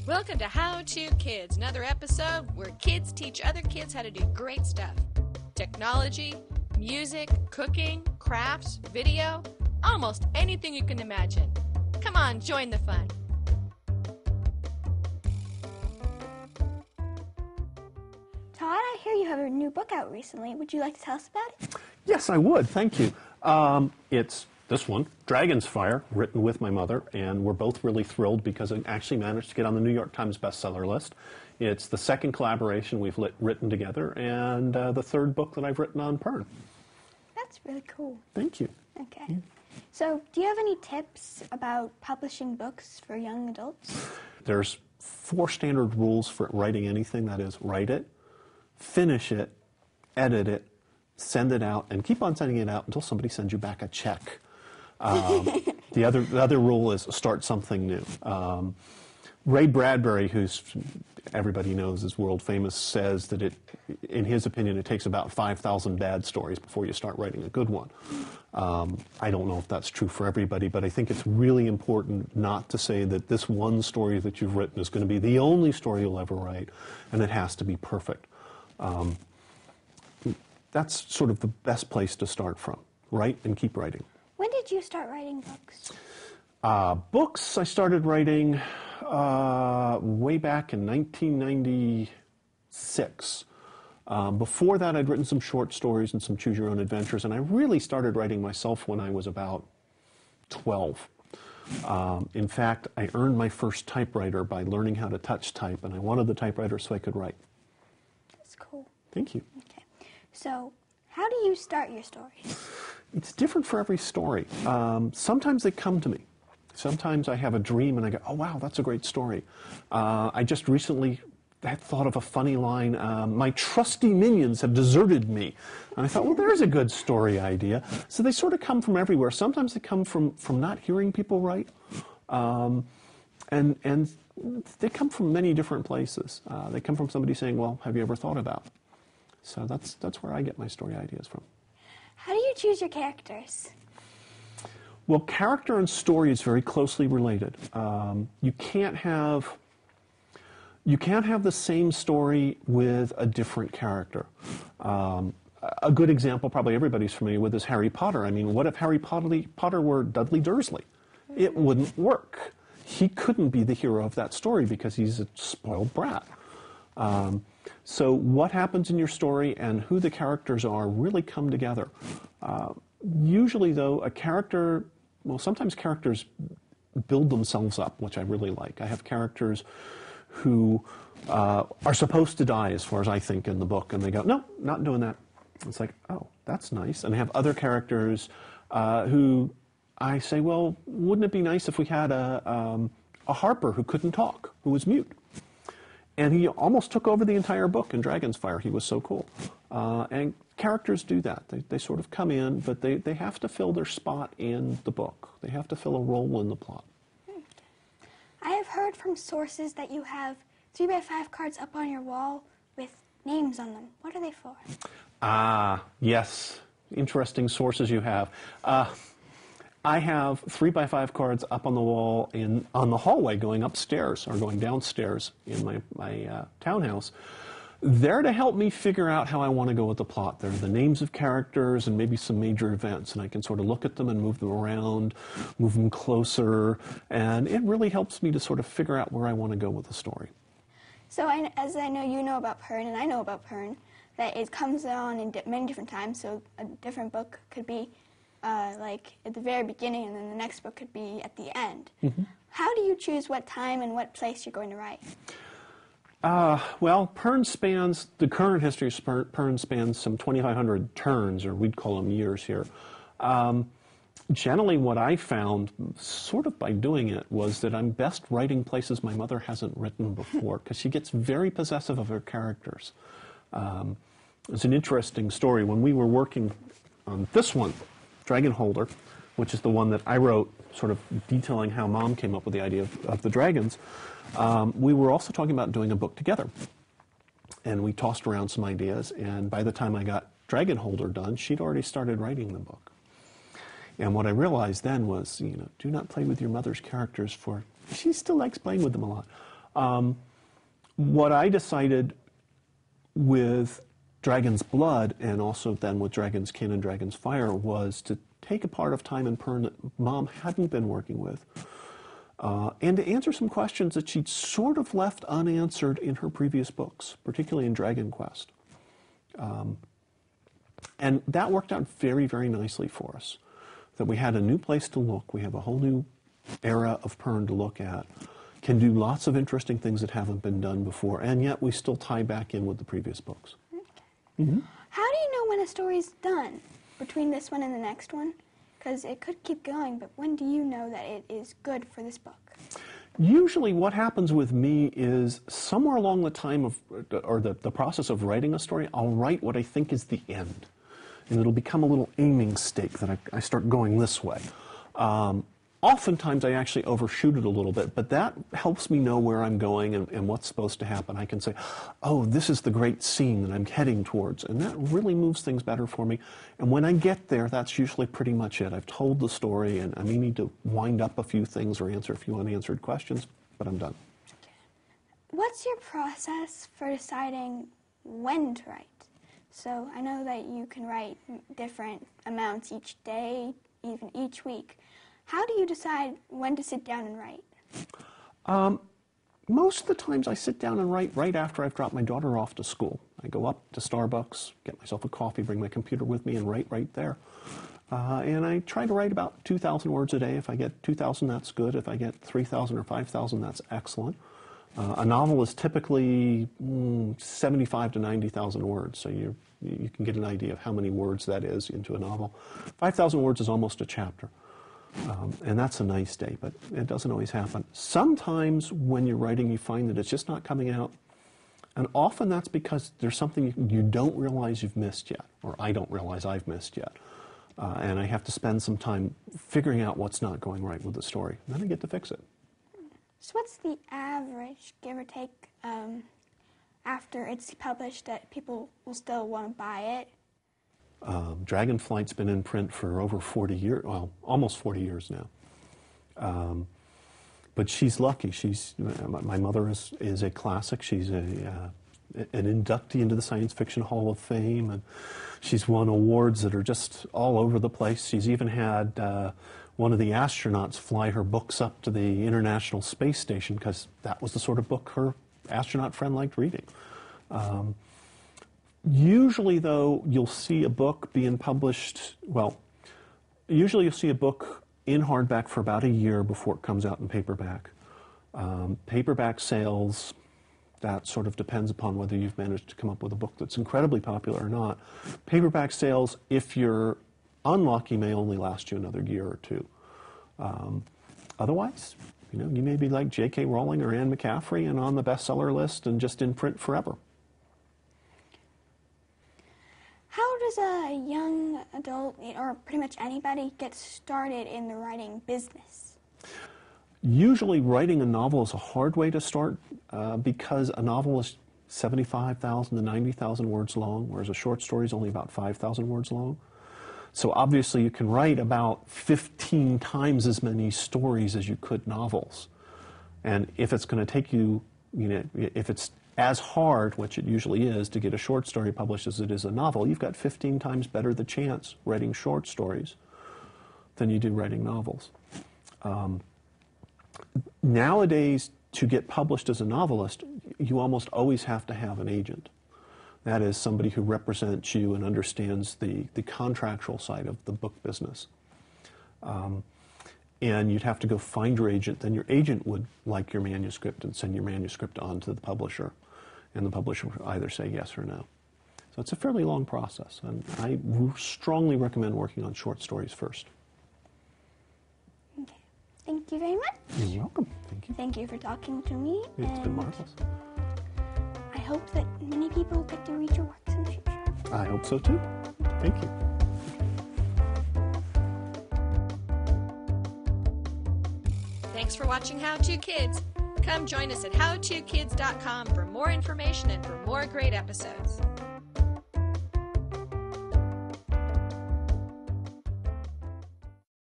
Welcome to How2Kids, another episode where kids teach other kids how to do great stuff. Technology, music, cooking, crafts, video, almost anything you can imagine. Come on, join the fun. Todd, I hear you have a new book out recently. Would you like to tell us about it? Yes, I would. Thank you. It's this one, Dragon's Fire, written with my mother, and we're both really thrilled because it actually managed to get on the New York Times bestseller list. It's the second collaboration we've written together, and the third book that I've written on Pern. That's really cool. Thank you. Okay. Yeah. So, do you have any tips about publishing books for young adults? There's 4 standard rules for writing anything. That is, write it, finish it, edit it, send it out, and keep on sending it out until somebody sends you back a check. The other rule is start something new. Ray Bradbury, who's everybody knows is world famous, says that in his opinion, it takes about 5,000 bad stories before you start writing a good one. I don't know if that's true for everybody, but I think it's really important not to say that this one story that you've written is going to be the only story you'll ever write, and it has to be perfect. That's sort of the best place to start from. Write and keep writing. When did you start writing books? Books I started writing way back in 1996. Before that, I'd written some short stories and some choose-your-own adventures, and I really started writing myself when I was about 12. In fact, I earned my first typewriter by learning how to touch type, and I wanted the typewriter so I could write. That's cool. Thank you. Okay. So, how do you start your stories? It's different for every story. Sometimes they come to me. Sometimes I have a dream and I go, oh, wow, that's a great story. I just recently had thought of a funny line, my trusty minions have deserted me. And I thought, well, there's a good story idea. So they sort of come from everywhere. Sometimes they come from not hearing people write. And they come from many different places. They come from somebody saying, well, have you ever thought about? So that's where I get my story ideas from. How do you choose your characters? Well, character and story is very closely related. You can't have the same story with a different character. A good example, probably everybody's familiar with, is Harry Potter. I mean, what if Harry Potter were Dudley Dursley? It wouldn't work. He couldn't be the hero of that story because he's a spoiled brat. So what happens in your story and who the characters are really come together. Usually, though, sometimes characters build themselves up, which I really like. I have characters who are supposed to die, as far as I think, in the book, and they go, no, not doing that. It's like, oh, that's nice. And I have other characters who I say, well, wouldn't it be nice if we had a harper who couldn't talk, who was mute? And he almost took over the entire book in Dragon's Fire. He was so cool. And characters do that. They sort of come in, but they have to fill their spot in the book. They have to fill a role in the plot. I have heard from sources that you have 3x5 cards up on your wall with names on them. What are they for? Yes. Interesting sources you have. I have 3x5 cards up on the wall on the hallway going upstairs or going downstairs in my townhouse. They're to help me figure out how I want to go with the plot. They're the names of characters and maybe some major events, and I can sort of look at them and move them around, move them closer, and it really helps me to sort of figure out where I want to go with the story. So as I know you know about Pern, and I know about Pern, that it comes on in many different times, so a different book could be like at the very beginning, and then the next book could be at the end. Mm-hmm. How do you choose what time and what place you're going to write? Well, the current history of Pern spans some 2,500 turns, or we'd call them years here. Generally, what I found, sort of by doing it, was that I'm best writing places my mother hasn't written before, because she gets very possessive of her characters. It's an interesting story. When we were working on this one, Dragon Holder, which is the one that I wrote, sort of detailing how Mom came up with the idea of the dragons, we were also talking about doing a book together. And we tossed around some ideas, and by the time I got Dragon Holder done, she'd already started writing the book. And what I realized then was, do not play with your mother's characters, for she still likes playing with them a lot. What I decided with Dragon's Blood and also then with Dragon's Kin and Dragon's Fire was to take a part of time in Pern that Mom hadn't been working with and to answer some questions that she'd sort of left unanswered in her previous books, particularly in Dragon Quest. And that worked out very, very nicely for us, that we had a new place to look. We have a whole new era of Pern to look at, can do lots of interesting things that haven't been done before, and yet we still tie back in with the previous books. Okay. How do you know when a story's done between this one and the next one? Because it could keep going, but when do you know that it is good for this book? Usually what happens with me is somewhere along the time of, or the process of writing a story, I'll write what I think is the end. And it'll become a little aiming stake that I start going this way. Oftentimes I actually overshoot it a little bit, but that helps me know where I'm going and what's supposed to happen. I can say, oh, this is the great scene that I'm heading towards, and that really moves things better for me. And when I get there, that's usually pretty much it. I've told the story, and I may need to wind up a few things or answer a few unanswered questions, but I'm done. What's your process for deciding when to write? So I know that you can write different amounts each day, even each week. How do you decide when to sit down and write? Most of the times I sit down and write right after I've dropped my daughter off to school. I go up to Starbucks, get myself a coffee, bring my computer with me, and write right there. And I try to write about 2,000 words a day. If I get 2,000, that's good. If I get 3,000 or 5,000, that's excellent. A novel is typically 75 to 90,000 words, so you can get an idea of how many words that is into a novel. 5,000 words is almost a chapter. And that's a nice day, but it doesn't always happen. Sometimes when you're writing, you find that it's just not coming out. And often that's because there's something you don't realize you've missed yet, or I don't realize I've missed yet. And I have to spend some time figuring out what's not going right with the story. And then I get to fix it. So what's the average, give or take, after it's published that people will still want to buy it? Dragonflight's been in print for over 40 years, well, almost 40 years now. But she's lucky. My mother is a classic. She's an inductee into the Science Fiction Hall of Fame, and she's won awards that are just all over the place. She's even had one of the astronauts fly her books up to the International Space Station because that was the sort of book her astronaut friend liked reading. Usually, though, you'll see a book being published, well, usually you'll see a book in hardback for about a year before it comes out in paperback. Paperback sales, that sort of depends upon whether you've managed to come up with a book that's incredibly popular or not. Paperback sales, if you're unlucky, may only last you another year or two. Otherwise, you may be like J.K. Rowling or Anne McCaffrey and on the bestseller list and just in print forever. How does a young adult, or pretty much anybody, get started in the writing business? Usually writing a novel is a hard way to start because a novel is 75,000 to 90,000 words long, whereas a short story is only about 5,000 words long. So obviously you can write about 15 times as many stories as you could novels. And if it's going to take you, if it's as hard, which it usually is, to get a short story published as it is a novel, you've got 15 times better the chance writing short stories than you do writing novels. Nowadays, to get published as a novelist, you almost always have to have an agent. That is somebody who represents you and understands the contractual side of the book business. And you'd have to go find your agent. Then your agent would like your manuscript and send your manuscript on to the publisher. And the publisher would either say yes or no. So it's a fairly long process. And I strongly recommend working on short stories first. Okay. Thank you very much. You're welcome. Thank you. Thank you for talking to me. It's been marvelous. I hope that many people get to read your works in the future. I hope so too. Thank you. Thanks for watching How2Kids. Come join us at how2kids.com for more information and for more great episodes.